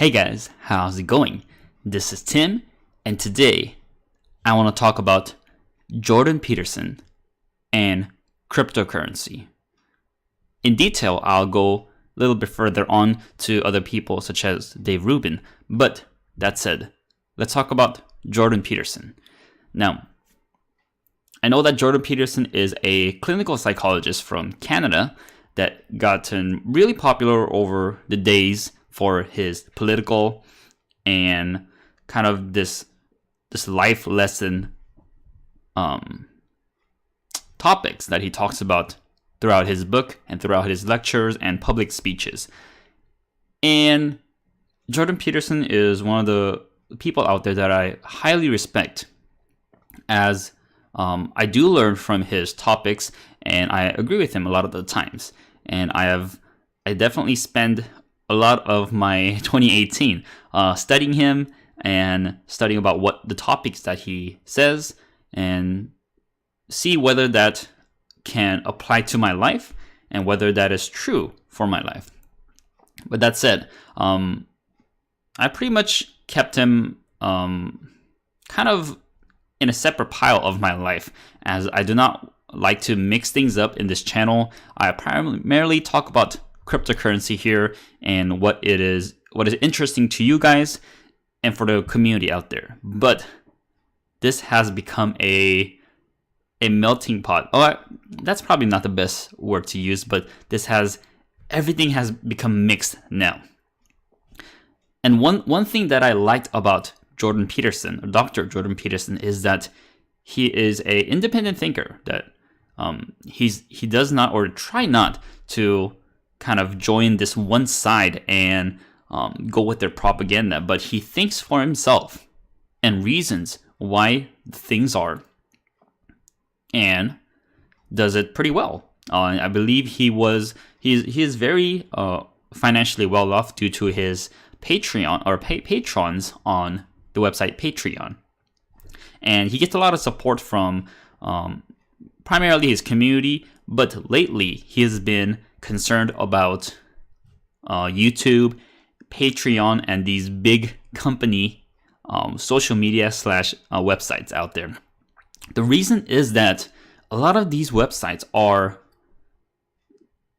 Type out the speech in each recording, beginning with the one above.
Hey guys, how's it going? This is Tim, and today I want to talk about Jordan Peterson and cryptocurrency. In detail, I'll go a little bit further on to other people such as Dave Rubin, but that said, let's talk about Jordan Peterson. Now, I know that Jordan Peterson is a clinical psychologist from Canada that gotten really popular over the days for his political and kind of this life lesson topics that he talks about throughout his book and throughout his lectures and public speeches. And Jordan Peterson is one of the people out there that I highly respect, as I do learn from his topics and I agree with him a lot of the times. And I definitely spend a lot of my 2018 studying him and studying about what the topics that he says and see whether that can apply to my life and whether that is true for my life. But that said, I pretty much kept him kind of in a separate pile of my life, as I do not like to mix things up in this channel. I primarily talk about cryptocurrency here and what is interesting to you guys and for the community out there. But this has become a melting pot. That's probably not the best word to use, but everything has become mixed now. And one thing that I liked about Jordan Peterson, Dr. Jordan Peterson, is that he is an independent thinker, that he does not, or try not to, kind of join this one side and go with their propaganda, but he thinks for himself and reasons why things are and does it pretty well. I believe he is very financially well off due to his Patreon or patrons on the website Patreon, and he gets a lot of support from primarily his community, but lately he has been concerned about YouTube, Patreon, and these big company social media / websites out there. The reason is that a lot of these websites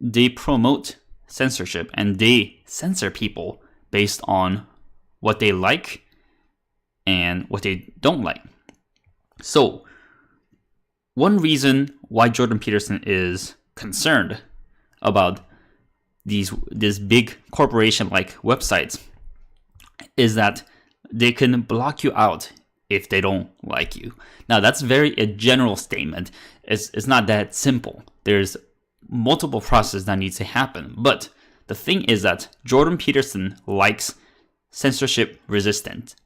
they promote censorship and they censor people based on what they like and what they don't like. So one reason why Jordan Peterson is concerned about this big corporation like websites is that they can block you out if they don't like you. Now that's a general statement. It's not that simple. There's multiple processes that needs to happen. But the thing is that Jordan Peterson likes censorship-resistance.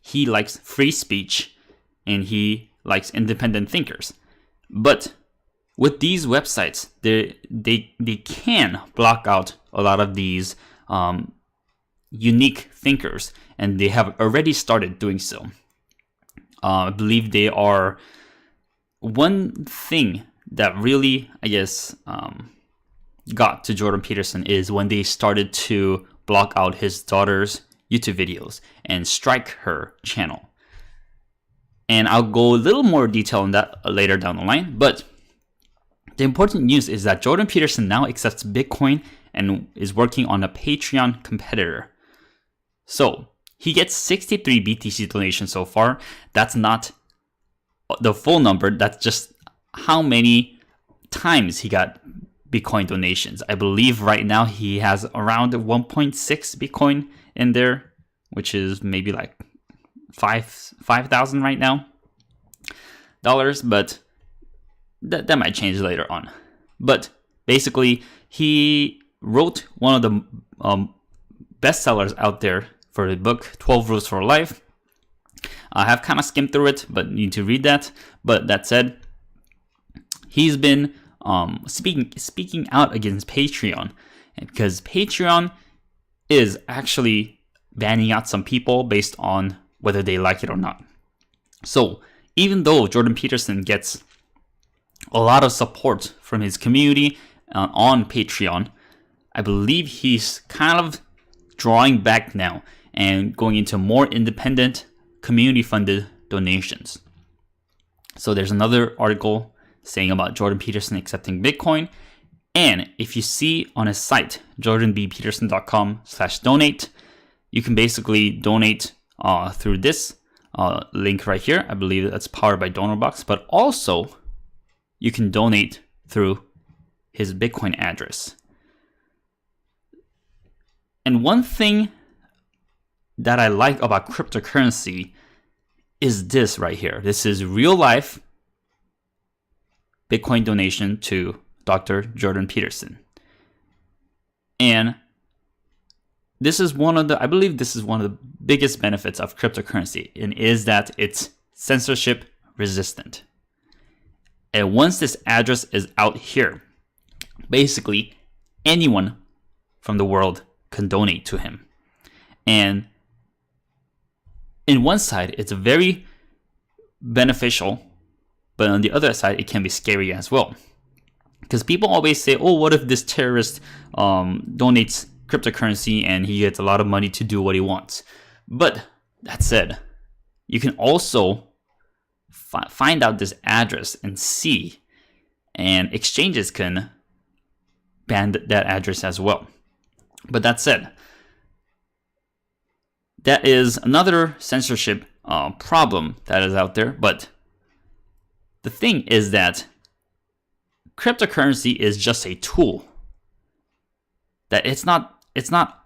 He likes free speech and he likes independent thinkers. But with these websites, they can block out a lot of these unique thinkers, and they have already started doing so. I believe they are one thing that really, I guess, got to Jordan Peterson is when they started to block out his daughter's YouTube videos and strike her channel. And I'll go a little more detail on that later down the line, but the important news is that Jordan Peterson now accepts Bitcoin and is working on a Patreon competitor. So he gets 63 BTC donations so far. That's not the full number. That's just how many times he got Bitcoin donations. I believe right now he has around 1.6 Bitcoin in there, which is maybe like $5,000 right now, but that might change later on. But basically, he wrote one of the bestsellers out there for the book, 12 Rules for Life. I have kind of skimmed through it, but need to read that. But that said, he's been speaking out against Patreon, because Patreon is actually banning out some people based on whether they like it or not. So even though Jordan Peterson gets a lot of support from his community on Patreon, I believe he's kind of drawing back now and going into more independent, community-funded donations. So there's another article saying about Jordan Peterson accepting Bitcoin. And if you see on his site, jordanbpeterson.com/donate, you can basically donate through this link right here. I believe that's powered by DonorBox, but also you can donate through his Bitcoin address. And one thing that I like about cryptocurrency is this right here. This is real life Bitcoin donation to Dr. Jordan Peterson. And this is I believe this is one of the biggest benefits of cryptocurrency, and is that it's censorship resistant. And once this address is out here, basically anyone from the world can donate to him. And in one side, it's very beneficial, but on the other side, it can be scary as well. Because people always say, oh, what if this terrorist donates cryptocurrency and he gets a lot of money to do what he wants? But that said, you can also find out this address and see, and exchanges can ban that address as well. But that said, that is another censorship problem that is out there. But the thing is that cryptocurrency is just a tool. That it's not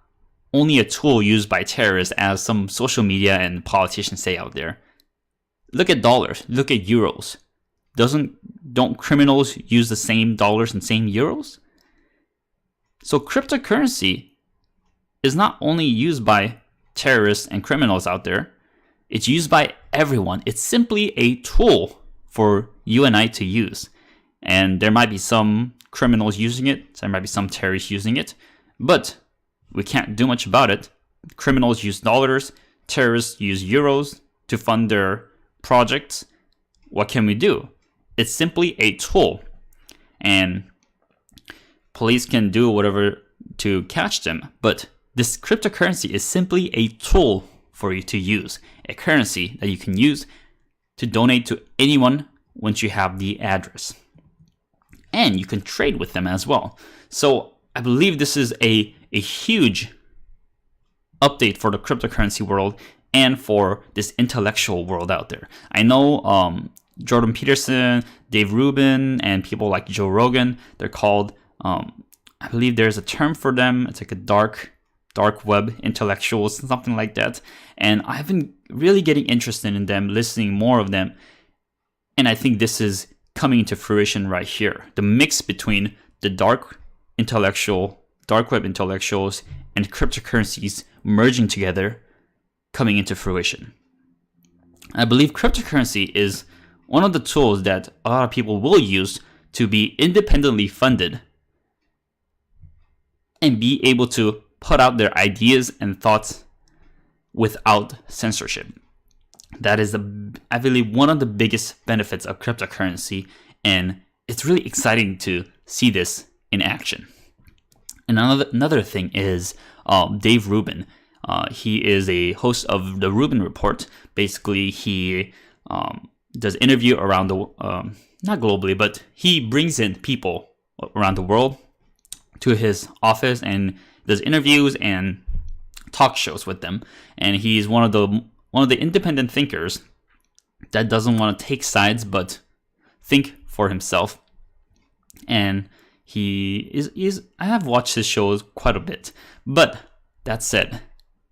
only a tool used by terrorists, as some social media and politicians say out there. Look at dollars, look at euros. Don't criminals use the same dollars and same euros? So cryptocurrency is not only used by terrorists and criminals out there, it's used by everyone. It's simply a tool for you and I to use. And there might be some criminals using it, there might be some terrorists using it, but we can't do much about it. Criminals use dollars, terrorists use euros to fund their projects. What can we do? It's simply a tool. And police can do whatever to catch them, but this cryptocurrency is simply a tool for you to use, a currency that you can use to donate to anyone once you have the address. And you can trade with them as well. So I believe this is a huge update for the cryptocurrency world and for this intellectual world out there. I know Jordan Peterson, Dave Rubin, and people like Joe Rogan, they're called, I believe there's a term for them. It's like a dark web intellectuals, something like that. And I've been really getting interested in them, listening more of them. And I think this is coming into fruition right here. The mix between the dark web intellectuals and cryptocurrencies merging together, coming into fruition. I believe cryptocurrency is one of the tools that a lot of people will use to be independently funded and be able to put out their ideas and thoughts without censorship. That is, I believe, one of the biggest benefits of cryptocurrency, and it's really exciting to see this in action. And another thing is Dave Rubin. He is a host of the Rubin Report. Basically, he does interview around the not globally, but he brings in people around the world to his office and does interviews and talk shows with them. And he's one of the independent thinkers that doesn't want to take sides but think for himself. And he is I have watched his shows quite a bit. But that said,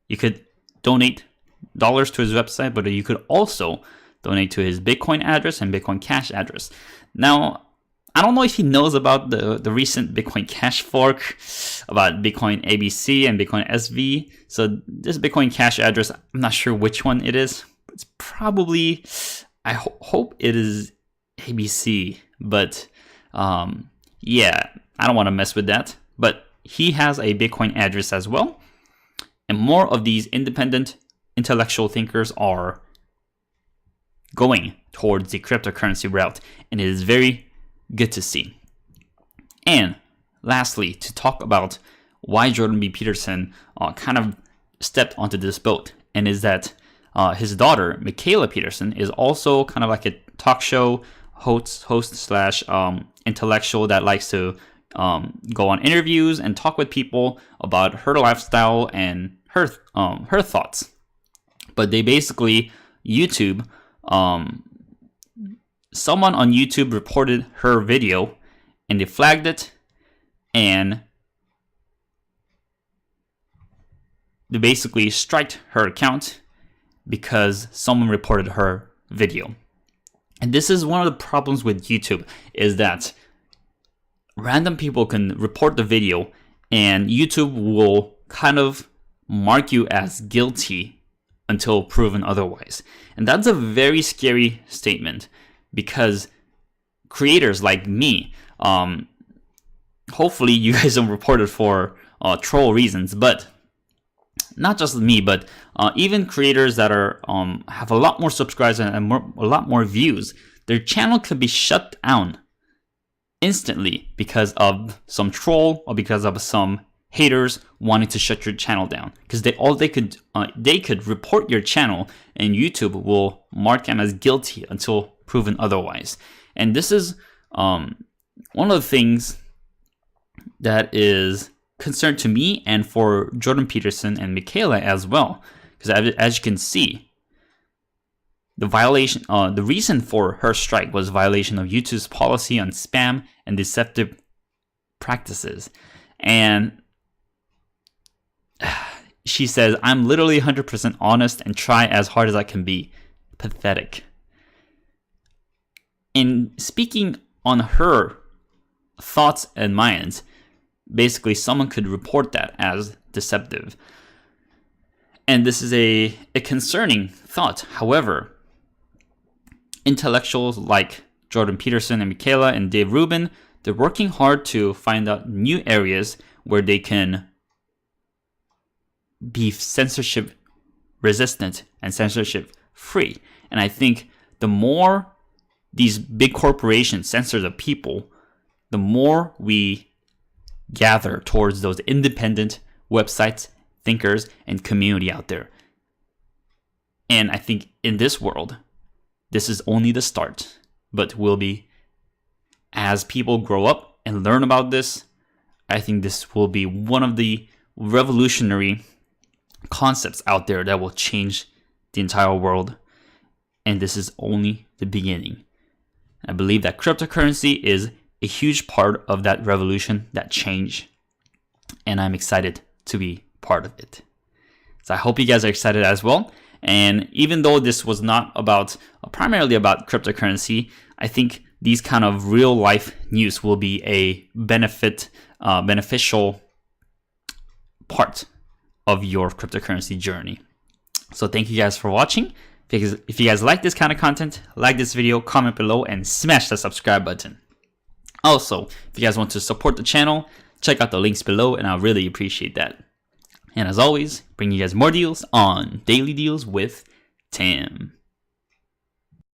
you could donate dollars to his website, but you could also donate to his Bitcoin address and Bitcoin Cash address. Now, I don't know if he knows about the recent Bitcoin Cash fork, about Bitcoin ABC and Bitcoin SV. So this Bitcoin Cash address, I'm not sure which one it is. It's probably, I hope it is ABC. But yeah, I don't want to mess with that. But he has a Bitcoin address as well. And more of these independent intellectual thinkers are going towards the cryptocurrency route. And it is very good to see. And lastly, to talk about why Jordan B. Peterson kind of stepped onto this boat, and is that his daughter, Michaela Peterson, is also kind of like a talk show host slash intellectual that likes to go on interviews and talk with people about her lifestyle and her thoughts. But they basically YouTube, someone on YouTube reported her video, and they flagged it, and they basically striked her account because someone reported her video. And this is one of the problems with YouTube, is that random people can report the video and YouTube will kind of mark you as guilty until proven otherwise. And that's a very scary statement, because creators like me, hopefully you guys don't report it for troll reasons, but not just me, but even creators that are have a lot more subscribers and a lot more views, their channel could be shut down instantly because of some troll or because of some haters wanting to shut your channel down. Because they could report your channel, and YouTube will mark them as guilty until proven otherwise. And this is one of the things that is concern to me and for Jordan Peterson and Michaela as well, because as you can see, the reason for her strike was violation of YouTube's policy on spam and deceptive practices. And she says, "I'm literally 100% honest and try as hard as I can be." Pathetic. In speaking on her thoughts and minds, basically someone could report that as deceptive. And this is a concerning thought. However, intellectuals like Jordan Peterson and Michaela and Dave Rubin, they're working hard to find out new areas where they can be censorship resistant and censorship free. And I think the more these big corporations censor the people, the more we gather towards those independent websites, thinkers, and community out there. And I think in this world, this is only the start, but will be, as people grow up and learn about this, I think this will be one of the revolutionary concepts out there that will change the entire world. And this is only the beginning. I believe that cryptocurrency is a huge part of that revolution, that change. And I'm excited to be part of it. So I hope you guys are excited as well. And even though this was not primarily about cryptocurrency, I think these kind of real life news will be a beneficial part of your cryptocurrency journey. So thank you guys for watching. If you guys like this kind of content, like this video, comment below, and smash the subscribe button. Also, if you guys want to support the channel, check out the links below, and I'll really appreciate that. And as always, bring you guys more deals on Daily Deals with Tim.